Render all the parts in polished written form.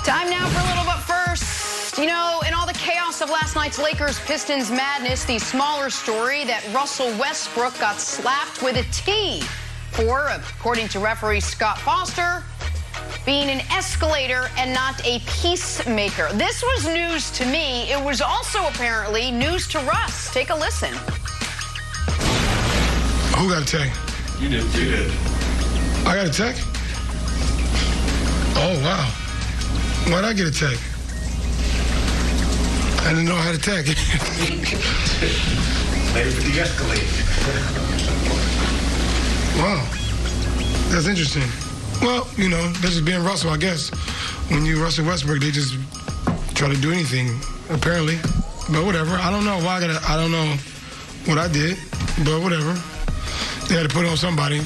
Time now for a little but first. You know, in all the chaos of last night's Lakers-Pistons madness, the smaller story that Russell Westbrook got slapped with a T for, according to referee Scott Foster, being an escalator and not a peacemaker. This was news to me. It was also apparently news to Russ. Take a listen. Who got a tag? You did. You did. I got a tag? Oh, wow. Why'd I get a tag? I didn't know I had a tag. Maybe for the escalate. Wow. That's interesting. Well, you know, that's just being Russell, I guess. When you Russell Westbrook, they just try to do anything, apparently. But whatever. I don't know why I don't know what I did, but whatever. They had to put it on somebody.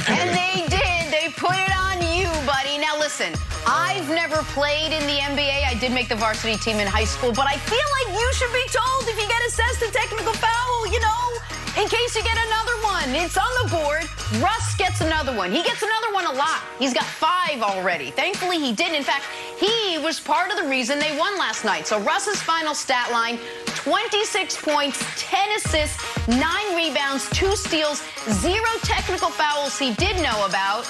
And they did. They put it on you, buddy. Now, listen, I've never played in the NBA. I did make the varsity team in high school, but I feel like you should be told if you get assessed a technical foul, you know, in case you get another one. It's on the board. Russ gets another one. He gets another one a lot. He's got 5 already. Thankfully, he didn't. In fact, he was part of the reason they won last night. So Russ's final stat line, 26 points, 10 assists, 9 rebounds, 2 steals, 0 technical fouls he did know about,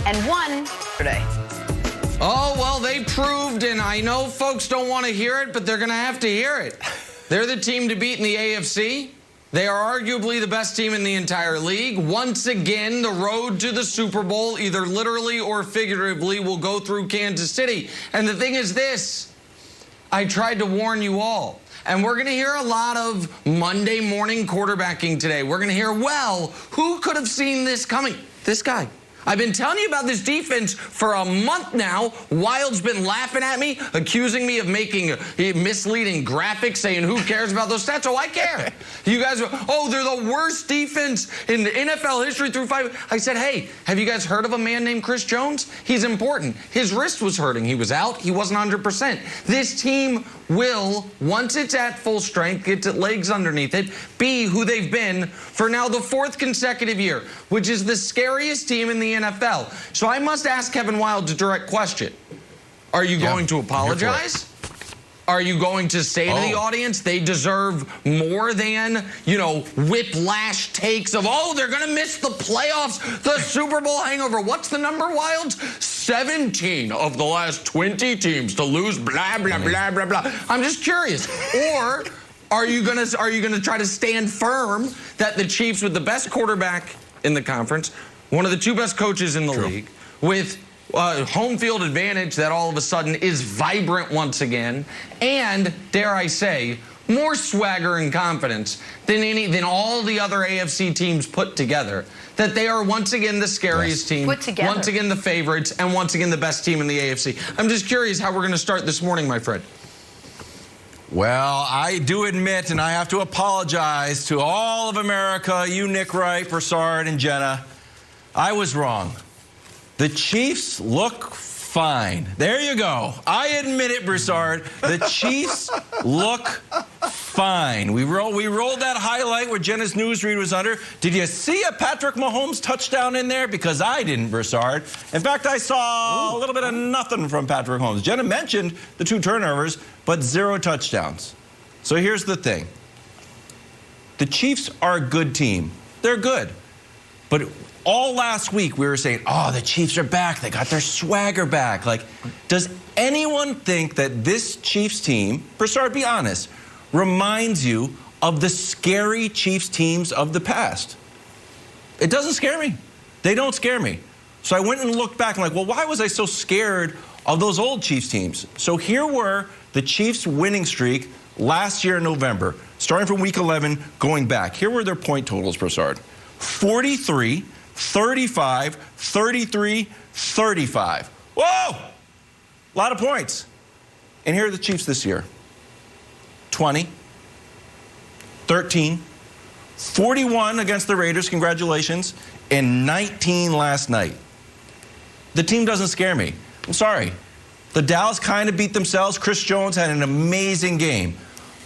and 1 today. Oh, well, they proved, and I know folks don't want to hear it, but they're going to have to hear it. They're the team to beat in the AFC. They are arguably the best team in the entire league. Once again, the road to the Super Bowl, either literally or figuratively, will go through Kansas City. And the thing is this, I tried to warn you all. And we're going to hear a lot of Monday morning quarterbacking today. We're going to hear, well, who could have seen this coming? This guy. I've been telling you about this defense for a month now. Wild's been laughing at me, accusing me of making misleading graphics, saying who cares about those stats? Oh, I care. You guys are, oh, they're the worst defense in the NFL history through 5. I said, hey, have you guys heard of a man named Chris Jones? He's important. His wrist was hurting. He was out. He wasn't 100%. This team will, once it's at full strength, get its legs underneath it, be who they've been for now the 4th consecutive year, which is the scariest team in the NFL. So I must ask Kevin Wild a direct question. Are you going to apologize? Are you going to say to the audience they deserve more than, you know, whiplash takes of, oh, they're going to miss the playoffs, the Super Bowl hangover? What's the number, Wilds? 17 of the last 20 teams to lose, blah, blah, blah, blah, blah. I'm just curious. Or are you gonna try to stand firm that the Chiefs, with the best quarterback in the conference, one of the 2 best coaches in the league, with home field advantage that all of a sudden is vibrant once again, and, dare I say, more swagger and confidence than all the other AFC teams put together, that they are once again the scariest team, once again the favorites, and once again the best team in the AFC. I'm just curious how we're going to start this morning, my friend. Well, I do admit, and I have to apologize to all of America, you, Nick Wright, Broussard, and Jenna. I was wrong. The Chiefs look fine. There you go. I admit it, Broussard. The Chiefs look fine. We rolled that highlight where Jenna's newsread was under. Did you see a Patrick Mahomes touchdown in there? Because I didn't, Broussard. In fact, I saw a little bit of nothing from Patrick Mahomes. Jenna mentioned the 2 turnovers, but 0 touchdowns. So here's the thing. The Chiefs are a good team. They're good. But all last week we were saying, oh, the Chiefs are back. They got their swagger back. Like, does anyone think that this Chiefs team, Broussard, be honest, reminds you of the scary Chiefs teams of the past? It doesn't scare me. They don't scare me. So I went and looked back and like, well, why was I so scared of those old Chiefs teams? So here were the Chiefs' winning streak last year in November, starting from week 11, going back. Here were their point totals, Broussard. 43, 35, 33, 35. Whoa! A lot of points. And here are the Chiefs this year. 20, 13, 41 against the Raiders, congratulations, and 19 last night. The team doesn't scare me. I'm sorry. The Dallas kind of beat themselves. Chris Jones had an amazing game.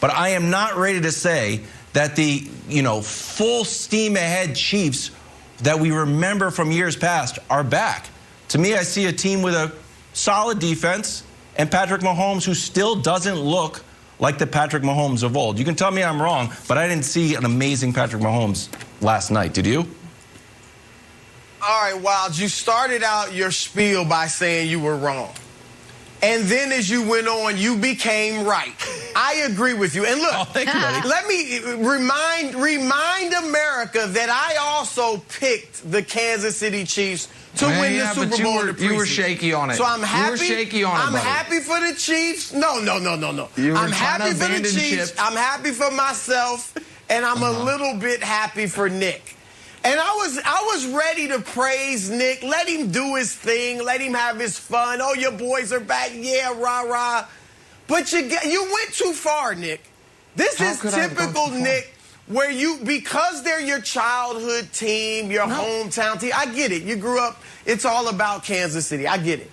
But I am not ready to say that the, full steam ahead Chiefs that we remember from years past are back. To me, I see a team with a solid defense and Patrick Mahomes who still doesn't look like the Patrick Mahomes of old. You can tell me I'm wrong, but I didn't see an amazing Patrick Mahomes last night. Did you? All right, Wilds, you started out your spiel by saying you were wrong. And then as you went on, you became right. I agree with you. And look, thank you, buddy. Let me remind America that I also picked the Kansas City Chiefs to win the Super Bowl in the preseason. You were shaky on it. So I'm happy. You were shaky on it, I'm buddy. happy for the Chiefs. No. I'm happy for the Chiefs. I'm happy for myself, and I'm a little bit happy for Nick. And I was ready to praise Nick. Let him do his thing. Let him have his fun. Oh, your boys are back. Yeah, rah-rah. But you went too far, Nick. This is typical Nick, where because they're your childhood team, your hometown team. I get it. You grew up. It's all about Kansas City. I get it.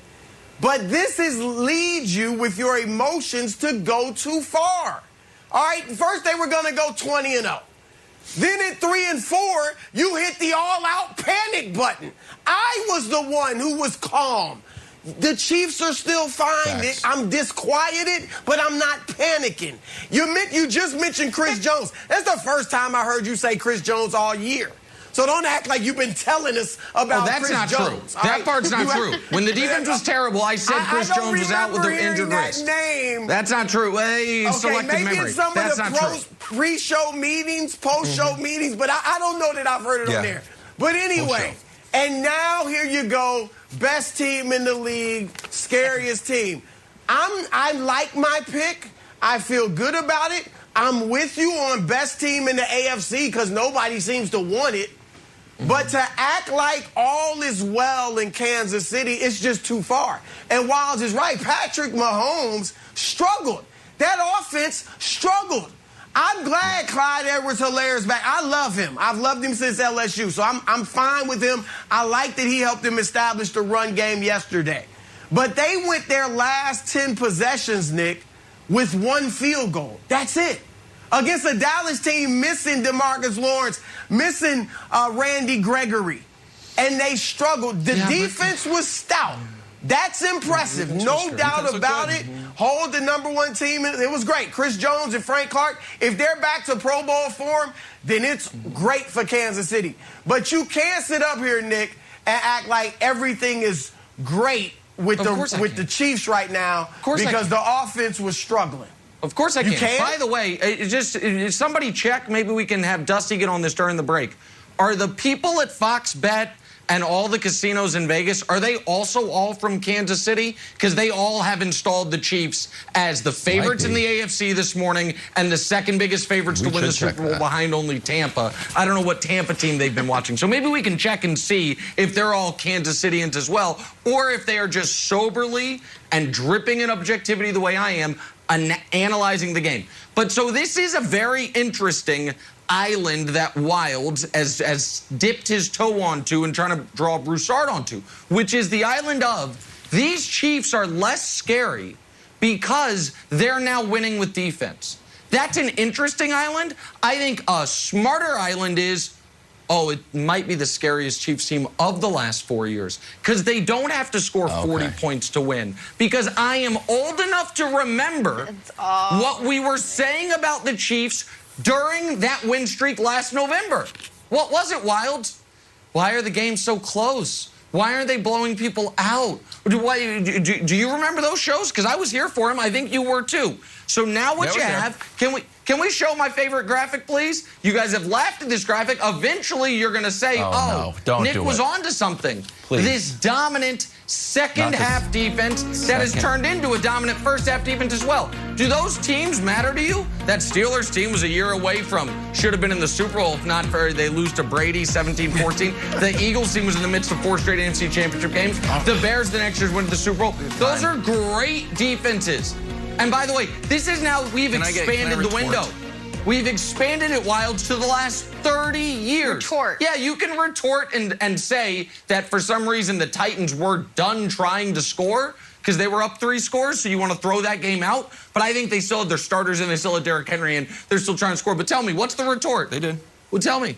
But this leads you with your emotions to go too far. All right, first they were going to go 20-0. Then at 3 and 4, you hit the all-out panic button. I was the one who was calm. The Chiefs are still fine, Nick. I'm disquieted, but I'm not panicking. You just mentioned Chris Jones. That's the first time I heard you say Chris Jones all year. So don't act like you've been telling us about Chris Jones. That's not true. That part's not true. When the defense was terrible, I said Chris Jones was out with an injured wrist. That's not true. Selective maybe memory. in some That's of not the pre-show meetings, post-show meetings, but I don't know that I've heard it on there. But anyway, and now here you go, best team in the league, scariest team. I like my pick. I feel good about it. I'm with you on best team in the AFC because nobody seems to want it. But to act like all is well in Kansas City, it's just too far. And Wiles is right. Patrick Mahomes struggled. That offense struggled. I'm glad Clyde Edwards-Hilaire's back. I love him. I've loved him since LSU, so I'm fine with him. I like that he helped them establish the run game yesterday. But they went their last 10 possessions, Nick, with 1 field goal. That's it. Against a Dallas team missing DeMarcus Lawrence, missing Randy Gregory. And they struggled. The defense was stout. That's impressive. No doubt about it. Hold the #1 team. It was great. Chris Jones and Frank Clark, if they're back to Pro Bowl form, then it's great for Kansas City. But you can't sit up here, Nick, and act like everything is great with the Chiefs right now because the offense was struggling. Of course I can. By the way, somebody check. Maybe we can have Dusty get on this during the break. Are the people at Fox Bet and all the casinos in Vegas, are they also all from Kansas City? Because they all have installed the Chiefs as the favorites in the AFC this morning and the second biggest favorites to win the Super Bowl behind only Tampa. I don't know what Tampa team they've been watching. So maybe we can check and see if they're all Kansas Cityans as well, or if they are just soberly and dripping in objectivity the way I am, analyzing the game. But so this is a very interesting island that Wilds has dipped his toe onto and trying to draw Broussard onto, which is the island of these Chiefs are less scary because they're now winning with defense. That's an interesting island. I think a smarter island is, it might be the scariest Chiefs team of the last 4 years because they don't have to score 40 points to win. Because I am old enough to remember what we were saying about the Chiefs during that win streak last November. What was it, Wilds? Why are the games so close? Why aren't they blowing people out? Do you remember those shows? Because I was here for them. I think you were too. So now what you have, can we show my favorite graphic, please? You guys have laughed at this graphic. Eventually, you're going to say, Nick was on to something. Please. This dominant second-half defense that has turned into a dominant first-half defense as well. Do those teams matter to you? That Steelers team was a year away from, should have been in the Super Bowl if not for they lose to Brady 17-14. The Eagles team was in the midst of 4 straight NFC Championship games. The Bears the next year went to the Super Bowl. Those are great defenses. And by the way, this is now, we've expanded the window. We've expanded it, Wilds, to the last 30 years. Retort. Yeah, you can retort and say that for some reason the Titans were done trying to score because they were up 3 scores, so you want to throw that game out. But I think they still had their starters and they still had Derrick Henry and they're still trying to score. But tell me, what's the retort? They did. Well, tell me.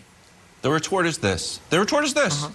The retort is this. The retort is this.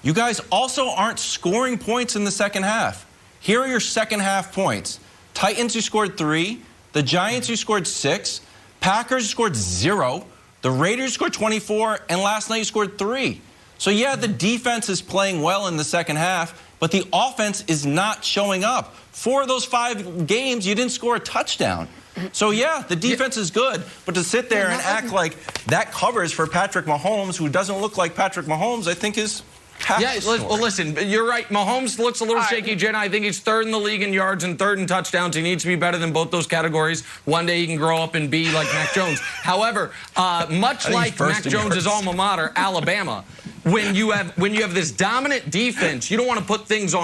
You guys also aren't scoring points in the second half. Here are your second half points. Titans, you scored 3. The Giants, you scored 6. Packers, you scored 0. The Raiders scored 24. And last night, you scored 3. So, yeah, the defense is playing well in the second half, but the offense is not showing up. 4 of those 5 games, you didn't score a touchdown. So, yeah, the defense is good, but to sit there and act like that covers for Patrick Mahomes, who doesn't look like Patrick Mahomes, I think is half the story. Well, listen, you're right. Mahomes looks a little shaky, Jenna. I think he's 3rd in the league in yards and 3rd in touchdowns. He needs to be better than both those categories. One day he can grow up and be like Mac Jones. However, much like Mac Jones' alma mater, Alabama, when you have this dominant defense, you don't want to put things on